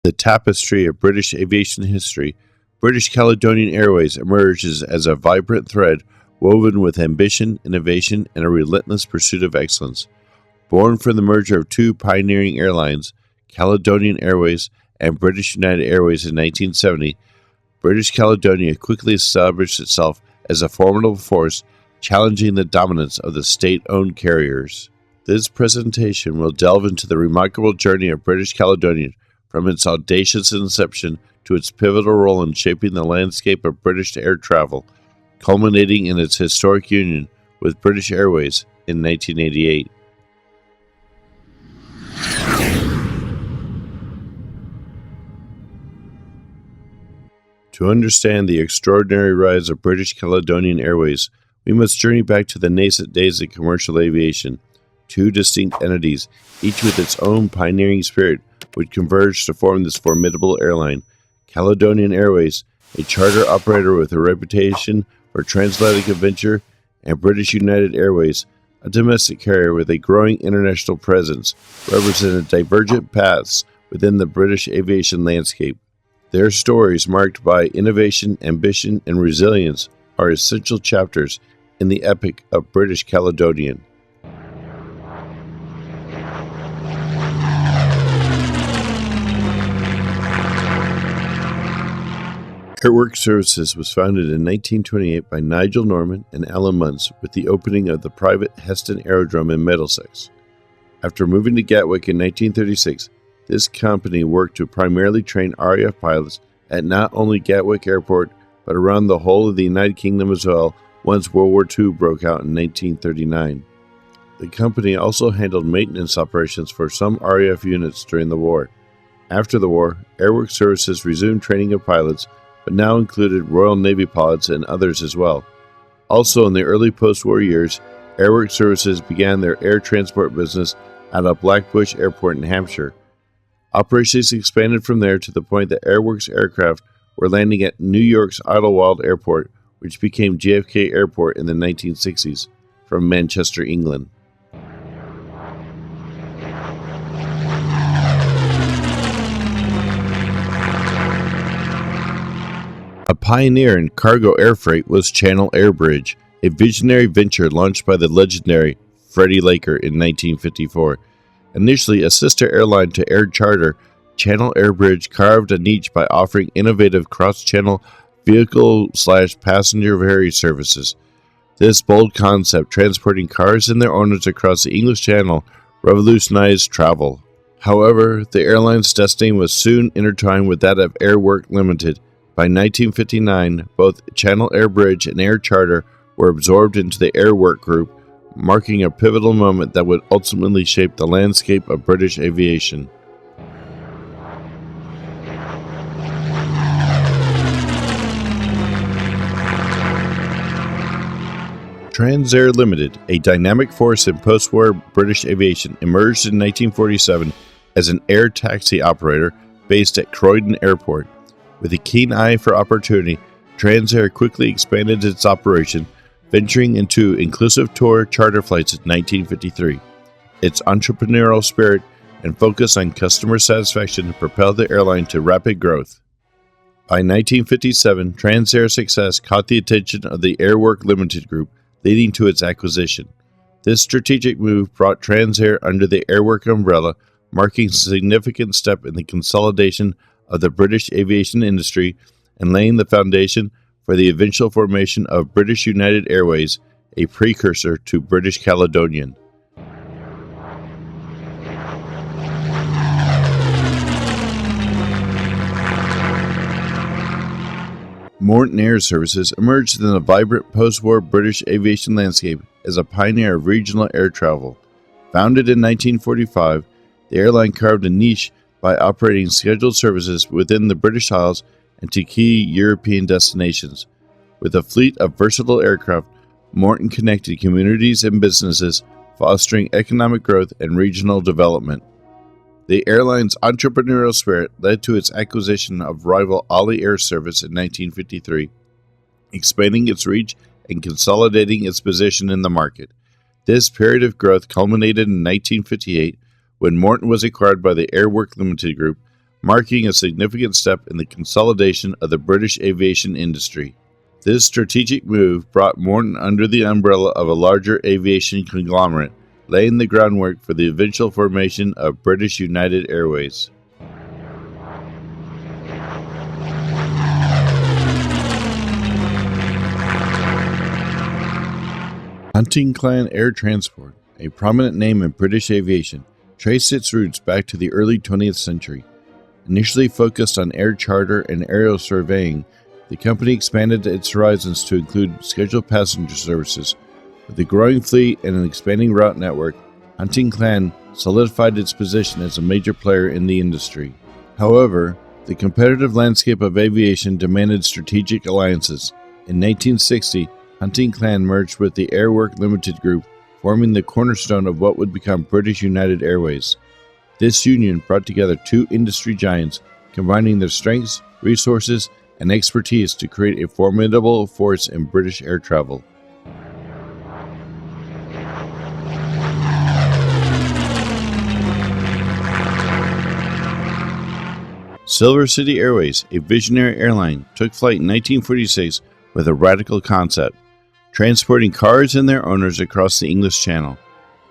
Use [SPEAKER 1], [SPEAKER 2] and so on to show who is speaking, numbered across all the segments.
[SPEAKER 1] The tapestry of British aviation history, British Caledonian Airways emerges as a vibrant thread woven with ambition, innovation, and a relentless pursuit of excellence. Born from the merger of two pioneering airlines, Caledonian Airways and British United Airways in 1970, British Caledonia quickly established itself as a formidable force, challenging the dominance of the state-owned carriers. This presentation will delve into the remarkable journey of British Caledonian, from its audacious inception to its pivotal role in shaping the landscape of British air travel, culminating in its historic union with British Airways in 1988. To understand the extraordinary rise of British Caledonian Airways, we must journey back to the nascent days of commercial aviation. Two distinct entities, each with its own pioneering spirit, would converge to form this formidable airline. Caledonian Airways, a charter operator with a reputation for transatlantic adventure, and British United Airways, a domestic carrier with a growing international presence, represented divergent paths within the British aviation landscape. Their stories, marked by innovation, ambition, and resilience, are essential chapters in the epic of British Caledonian. Airwork Services was founded in 1928 by Nigel Norman and Alan Muntz with the opening of the private Heston Aerodrome in Middlesex. After moving to Gatwick in 1936, this company worked to primarily train RAF pilots at not only Gatwick Airport, but around the whole of the United Kingdom as well once World War II broke out in 1939. The company also handled maintenance operations for some RAF units during the war. After the war, Airwork Services resumed training of pilots, but now included Royal Navy pilots and others as well. Also in the early post-war years, Airwork Services began their air transport business out of Blackbush Airport in Hampshire. Operations expanded from there to the point that Airworks aircraft were landing at New York's Idlewild Airport, which became JFK Airport in the 1960s, from Manchester, England. A pioneer in cargo air freight was Channel Air Bridge, a visionary venture launched by the legendary Freddie Laker in 1954. Initially a sister airline to Air Charter, Channel Air Bridge carved a niche by offering innovative cross-channel vehicle/passenger ferry services. This bold concept, transporting cars and their owners across the English Channel, revolutionized travel. However, the airline's destiny was soon intertwined with that of Airwork Limited. By 1959, both Channel Air Bridge and Air Charter were absorbed into the Airwork Group, marking a pivotal moment that would ultimately shape the landscape of British aviation. Transair Limited, a dynamic force in post-war British aviation, emerged in 1947 as an air taxi operator based at Croydon Airport. With a keen eye for opportunity, Transair quickly expanded its operation, venturing into inclusive tour charter flights in 1953. Its entrepreneurial spirit and focus on customer satisfaction propelled the airline to rapid growth. By 1957, Transair's success caught the attention of the Airwork Limited Group, leading to its acquisition. This strategic move brought Transair under the Airwork umbrella, marking a significant step in the consolidation of the British aviation industry and laying the foundation for the eventual formation of British United Airways, a precursor to British Caledonian. Morton Air Services emerged in the vibrant post-war British aviation landscape as a pioneer of regional air travel. Founded in 1945, the airline carved a niche by operating scheduled services within the British Isles and to key European destinations. With a fleet of versatile aircraft, Morton connected communities and businesses, fostering economic growth and regional development. The airline's entrepreneurial spirit led to its acquisition of rival Ali Air Service in 1953, expanding its reach and consolidating its position in the market. This period of growth culminated in 1958 when Morton was acquired by the Airwork Limited Group, marking a significant step in the consolidation of the British aviation industry. This strategic move brought Morton under the umbrella of a larger aviation conglomerate, laying the groundwork for the eventual formation of British United Airways. Hunting Clan Air Transport, a prominent name in British aviation, traced its roots back to the early 20th century. Initially focused on air charter and aerial surveying, the company expanded its horizons to include scheduled passenger services. With a growing fleet and an expanding route network, Hunting Clan solidified its position as a major player in the industry. However, the competitive landscape of aviation demanded strategic alliances. In 1960, Hunting Clan merged with the Airwork Limited Group, forming the cornerstone of what would become British United Airways. This union brought together two industry giants, combining their strengths, resources, and expertise to create a formidable force in British air travel. Silver City Airways, a visionary airline, took flight in 1946 with a radical concept, transporting cars and their owners across the English Channel.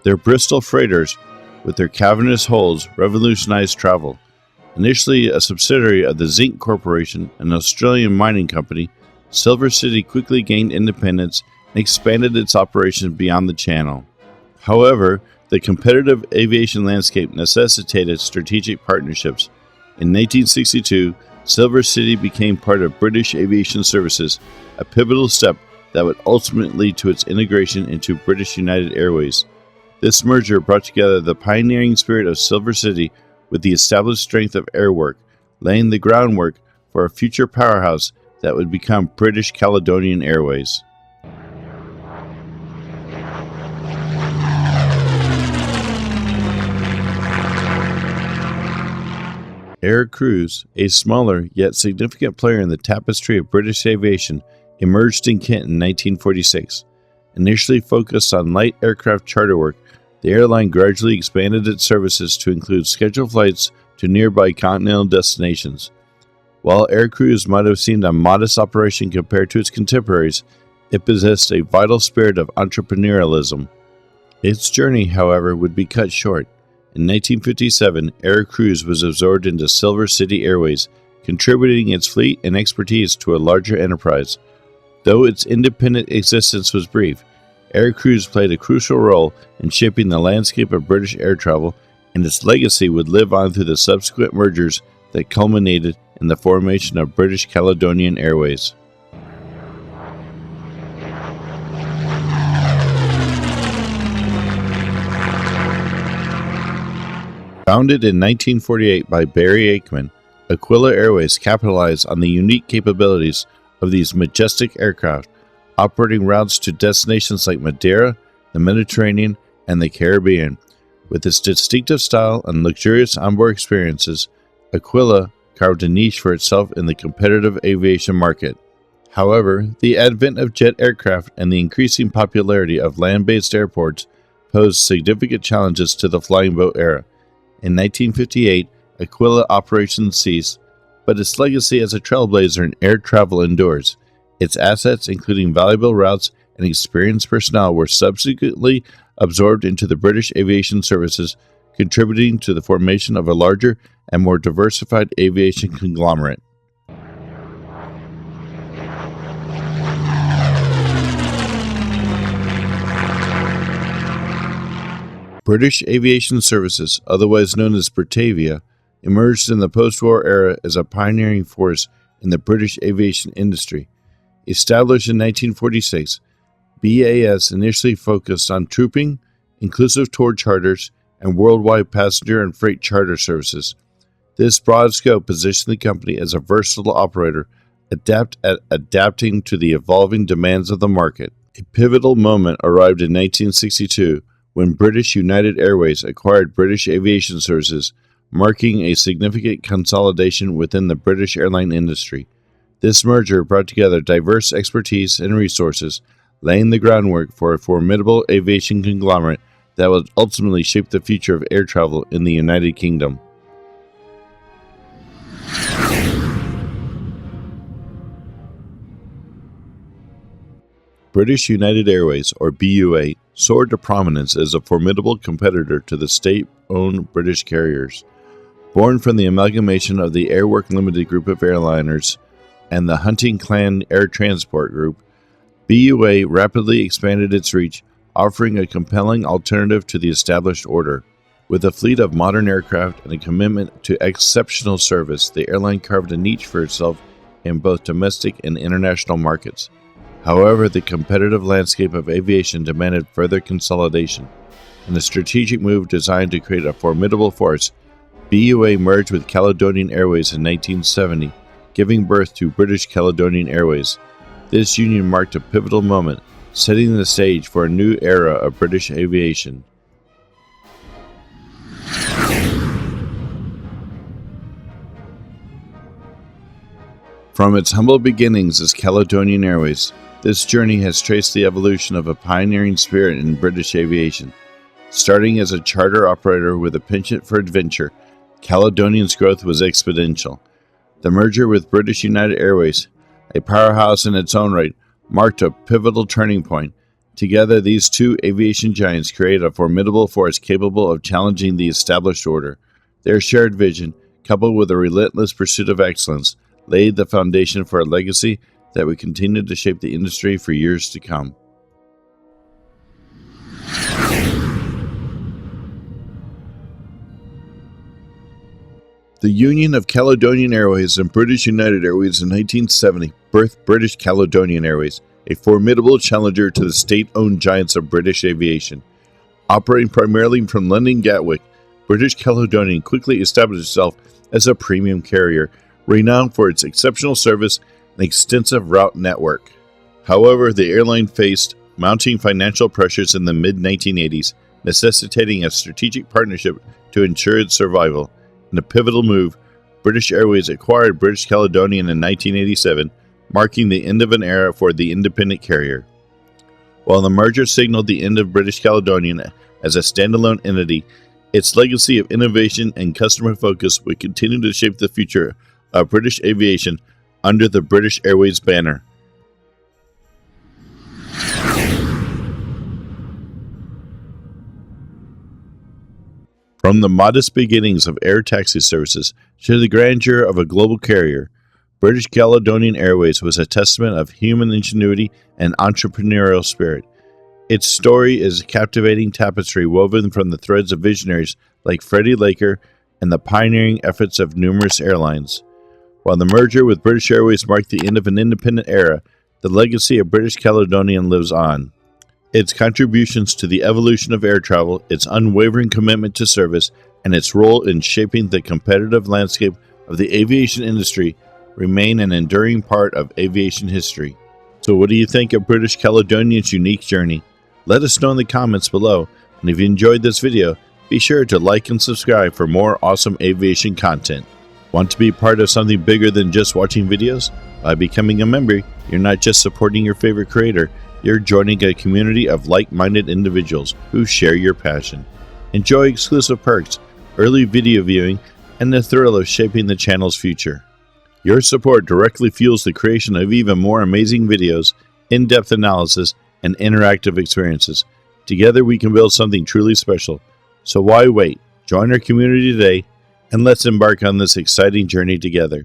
[SPEAKER 1] Their Bristol freighters, with their cavernous hulls, revolutionized travel. Initially a subsidiary of the Zinc Corporation, an Australian mining company, Silver City quickly gained independence and expanded its operations beyond the Channel. However, the competitive aviation landscape necessitated strategic partnerships. In 1962, Silver City became part of British Aviation Services, a pivotal step that would ultimately lead to its integration into British United Airways. This merger brought together the pioneering spirit of Silver City with the established strength of Airwork, laying the groundwork for a future powerhouse that would become British Caledonian Airways. Air Cruise, a smaller yet significant player in the tapestry of British aviation, emerged in Kent in 1946. Initially focused on light aircraft charter work, the airline gradually expanded its services to include scheduled flights to nearby continental destinations. While Air Cruise might have seemed a modest operation compared to its contemporaries, it possessed a vital spirit of entrepreneurialism. Its journey, however, would be cut short. In 1957, Air Cruise was absorbed into Silver City Airways, contributing its fleet and expertise to a larger enterprise. Though its independent existence was brief, Air Cruise played a crucial role in shaping the landscape of British air travel, and its legacy would live on through the subsequent mergers that culminated in the formation of British Caledonian Airways. Founded in 1948 by Barry Aikman, Aquila Airways capitalized on the unique capabilities of these majestic aircraft, operating routes to destinations like Madeira, the Mediterranean, and the Caribbean. With its distinctive style and luxurious onboard experiences, Aquila carved a niche for itself in the competitive aviation market. However, the advent of jet aircraft and the increasing popularity of land-based airports posed significant challenges to the flying boat era. In 1958, Aquila operations ceased, but its legacy as a trailblazer in air travel endures. Its assets, including valuable routes and experienced personnel, were subsequently absorbed into the British Aviation Services, contributing to the formation of a larger and more diversified aviation conglomerate. British Aviation Services, otherwise known as Britavia, emerged in the post-war era as a pioneering force in the British aviation industry. Established in 1946, BAS initially focused on trooping, inclusive tour charters, and worldwide passenger and freight charter services. This broad scope positioned the company as a versatile operator, adept at adapting to the evolving demands of the market. A pivotal moment arrived in 1962 when British United Airways acquired British Aviation Services, marking a significant consolidation within the British airline industry. This merger brought together diverse expertise and resources, laying the groundwork for a formidable aviation conglomerate that would ultimately shape the future of air travel in the United Kingdom. British United Airways, or BUA, soared to prominence as a formidable competitor to the state-owned British carriers. Born from the amalgamation of the Airwork Limited group of airliners and the Hunting Clan Air Transport Group, BUA rapidly expanded its reach, offering a compelling alternative to the established order. With a fleet of modern aircraft and a commitment to exceptional service, the airline carved a niche for itself in both domestic and international markets. However, the competitive landscape of aviation demanded further consolidation. In a strategic move designed to create a formidable force, BUA merged with Caledonian Airways in 1970, giving birth to British Caledonian Airways. This union marked a pivotal moment, setting the stage for a new era of British aviation. From its humble beginnings as Caledonian Airways, this journey has traced the evolution of a pioneering spirit in British aviation. Starting as a charter operator with a penchant for adventure, Caledonian's growth was exponential. The merger with British United Airways, a powerhouse in its own right, marked a pivotal turning point. Together, these two aviation giants created a formidable force capable of challenging the established order. Their shared vision, coupled with a relentless pursuit of excellence, laid the foundation for a legacy that would continue to shape the industry for years to come. The union of Caledonian Airways and British United Airways in 1970 birthed British Caledonian Airways, a formidable challenger to the state-owned giants of British aviation. Operating primarily from London Gatwick, British Caledonian quickly established itself as a premium carrier, renowned for its exceptional service and extensive route network. However, the airline faced mounting financial pressures in the mid-1980s, necessitating a strategic partnership to ensure its survival. In a pivotal move, British Airways acquired British Caledonian in 1987, marking the end of an era for the independent carrier. While the merger signaled the end of British Caledonian as a standalone entity, its legacy of innovation and customer focus would continue to shape the future of British aviation under the British Airways banner. From the modest beginnings of air taxi services to the grandeur of a global carrier, British Caledonian Airways was a testament of human ingenuity and entrepreneurial spirit. Its story is a captivating tapestry woven from the threads of visionaries like Freddie Laker and the pioneering efforts of numerous airlines. While the merger with British Airways marked the end of an independent era, the legacy of British Caledonian lives on. Its contributions to the evolution of air travel, its unwavering commitment to service, and its role in shaping the competitive landscape of the aviation industry remain an enduring part of aviation history. So what do you think of British Caledonian's unique journey? Let us know in the comments below, and if you enjoyed this video, be sure to like and subscribe for more awesome aviation content. Want to be part of something bigger than just watching videos? By becoming a member, you're not just supporting your favorite creator, you're joining a community of like-minded individuals who share your passion. Enjoy exclusive perks, early video viewing, and the thrill of shaping the channel's future. Your support directly fuels the creation of even more amazing videos, in-depth analysis, and interactive experiences. Together we can build something truly special. So why wait? Join our community today, and let's embark on this exciting journey together.